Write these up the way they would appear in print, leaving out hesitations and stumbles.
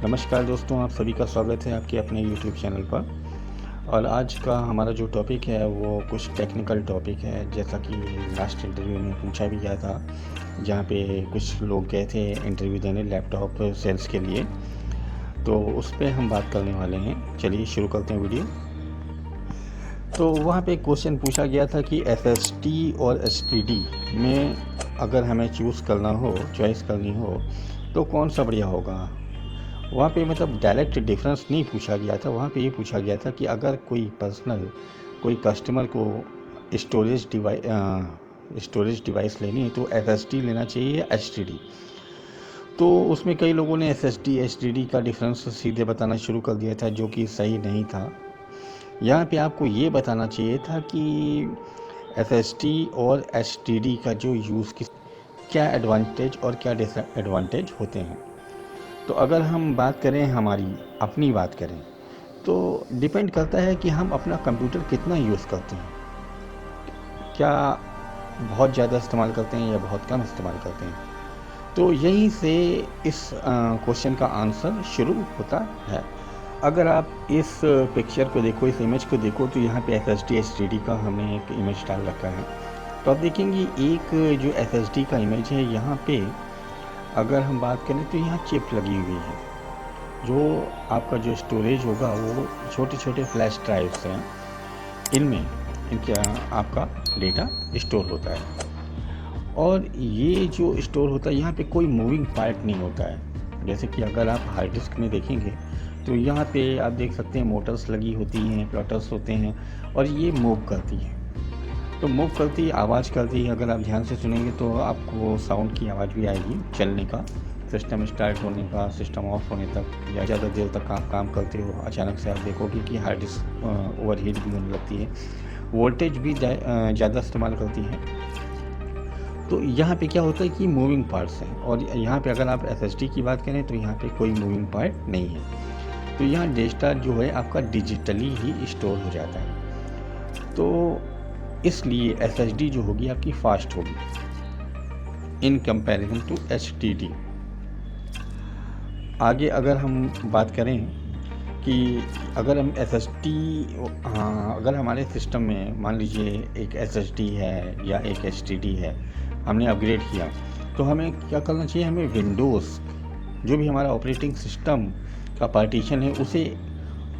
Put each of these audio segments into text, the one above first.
नमस्कार दोस्तों, आप सभी का स्वागत है आपके अपने यूट्यूब चैनल पर। और आज का हमारा जो टॉपिक है वो कुछ टेक्निकल टॉपिक है, जैसा कि लास्ट इंटरव्यू में पूछा भी गया था, जहाँ पे कुछ लोग गए थे इंटरव्यू देने लैपटॉप सेल्स के लिए। तो उस पे हम बात करने वाले हैं। चलिए शुरू करते हैं वीडियो। तो वहाँ पे क्वेश्चन पूछा गया था कि एसएसटी और एसटीडी में अगर हमें चॉइस करनी हो तो कौन सा बढ़िया होगा। वहाँ पे मतलब डायरेक्ट डिफरेंस नहीं पूछा गया था, वहाँ पे ये पूछा गया था कि अगर कोई कस्टमर को स्टोरेज डिवाइस लेनी है तो एसएसडी लेना चाहिए या एचडीडी। तो उसमें कई लोगों ने एसएसडी एचडीडी का डिफरेंस सीधे बताना शुरू कर दिया था, जो कि सही नहीं था। यहाँ पे आपको ये बताना चाहिए था कि एसएसडी और एचडीडी का जो क्या एडवांटेज और क्या डिसएडवांटेज होते हैं। तो अगर हम बात करें, अपनी बात करें, तो डिपेंड करता है कि हम अपना कंप्यूटर कितना यूज़ करते हैं। क्या बहुत ज़्यादा इस्तेमाल करते हैं या बहुत कम इस्तेमाल करते हैं। तो यहीं से इस क्वेश्चन का आंसर शुरू होता है। अगर आप इस पिक्चर को देखो, इस इमेज को देखो, तो यहाँ पे एसएसडी एचडीडी का हमने एक इमेज डाल रखा है। तो आप देखेंगे एक जो एसएसडी का इमेज है, यहाँ पे अगर हम बात करें तो यहाँ चिप लगी हुई है। जो आपका जो स्टोरेज होगा वो छोटे छोटे फ्लैश ड्राइव्स हैं, इनके आपका डेटा स्टोर होता है। और ये जो स्टोर होता है, यहाँ पे कोई मूविंग पार्ट नहीं होता है। जैसे कि अगर आप हार्ड डिस्क में देखेंगे तो यहाँ पे आप देख सकते हैं मोटर्स लगी होती हैं, प्लॉटर्स होते हैं, और ये मूव करती है। तो मूव करती आवाज़ करती है। अगर आप ध्यान से सुनेंगे तो आपको साउंड की आवाज़ भी आएगी चलने का, सिस्टम स्टार्ट होने का, सिस्टम ऑफ होने तक, या ज़्यादा देर तक आप काम करते हो, अचानक से आप देखोगे कि हार्ड डिस्क ओवरहीट भी होने लगती है, वोल्टेज भी ज़्यादा इस्तेमाल करती है। तो यहाँ पे क्या होता है कि मूविंग पार्ट्स हैं। और यहाँ पे अगर आप एसएसडी की बात करें तो यहाँ पे कोई मूविंग पार्ट नहीं है। तो यहाँ डेटा जो है आपका डिजिटली ही स्टोर हो जाता है। तो इसलिए एसएसडी जो होगी आपकी फास्ट होगी इन कंपैरिजन टू एचडीडी। आगे अगर हम बात करें कि अगर हम अगर हमारे सिस्टम में मान लीजिए एक एसएसडी है या एक एचडीडी है, हमने अपग्रेड किया, तो हमें क्या करना चाहिए, हमें विंडोज़ जो भी हमारा ऑपरेटिंग सिस्टम का पार्टीशन है उसे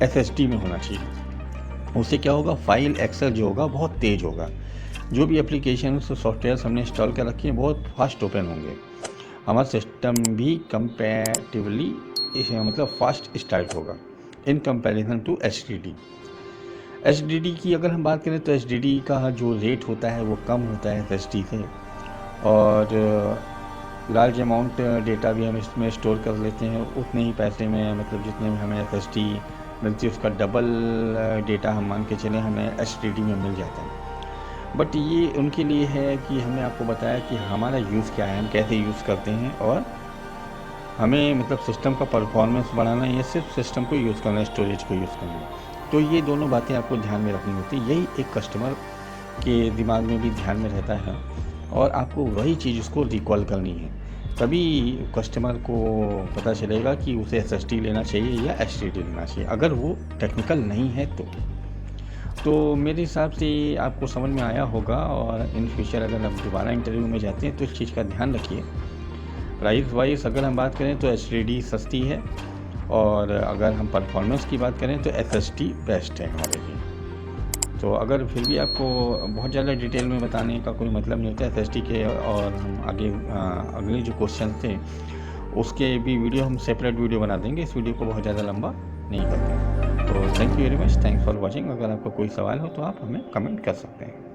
एसएसडी में होना चाहिए। उससे क्या होगा, फाइल एक्सेस जो होगा बहुत तेज़ होगा। जो भी एप्लीकेशन सॉफ्टवेयर हमने इंस्टॉल कर रखे हैं बहुत फास्ट ओपन होंगे। हमारा सिस्टम भी कंपैरेटिवली मतलब फास्ट स्टार्ट होगा in comparison to HDD. HDD की अगर हम बात करें तो एचडीडी का जो रेट होता है वो कम होता है एसएसडी से, और लार्ज अमाउंट डेटा भी हम इसमें स्टोर कर लेते हैं उतने ही पैसे में, मतलब जितने में हमें एसएसडी मिलती है उसका डबल डेटा हम मान के चलें हमें एचडीडी में मिल जाता है। बट ये उनके लिए है कि हमने आपको बताया कि हमारा यूज़ क्या है, हम कैसे यूज़ करते हैं, और हमें मतलब सिस्टम का परफॉर्मेंस बढ़ाना है या सिर्फ सिस्टम को यूज़ करना है, स्टोरेज को यूज़ करना है। तो ये दोनों बातें आपको ध्यान में रखनी होती है। यही एक कस्टमर के दिमाग में भी ध्यान में रहता है, और आपको वही चीज़ उसको रिकॉल करनी है। तभी कस्टमर को पता चलेगा कि उसे एसएसडी लेना चाहिए या एचडीडी लेना चाहिए, अगर वो टेक्निकल नहीं है तो मेरे हिसाब से आपको समझ में आया होगा। और इन फ्यूचर अगर आप दोबारा इंटरव्यू में जाते हैं तो इस चीज़ का ध्यान रखिए। प्राइस वाइज अगर हम बात करें तो एचडीडी सस्ती है, और अगर हम परफॉर्मेंस की बात करें तो एसएसडी बेस्ट है हमारे लिए। तो अगर फिर भी आपको बहुत ज़्यादा डिटेल में बताने का कोई मतलब नहीं होता एसएसडी के, और हम आगे अगले जो क्वेश्चन थे उसके भी वीडियो हम सेपरेट वीडियो बना देंगे। इस वीडियो को बहुत ज़्यादा लंबा नहीं करते हैं। तो thank you very much, thanks for watching. अगर आपको कोई सवाल हो तो आप हमें कमेंट कर सकते हैं।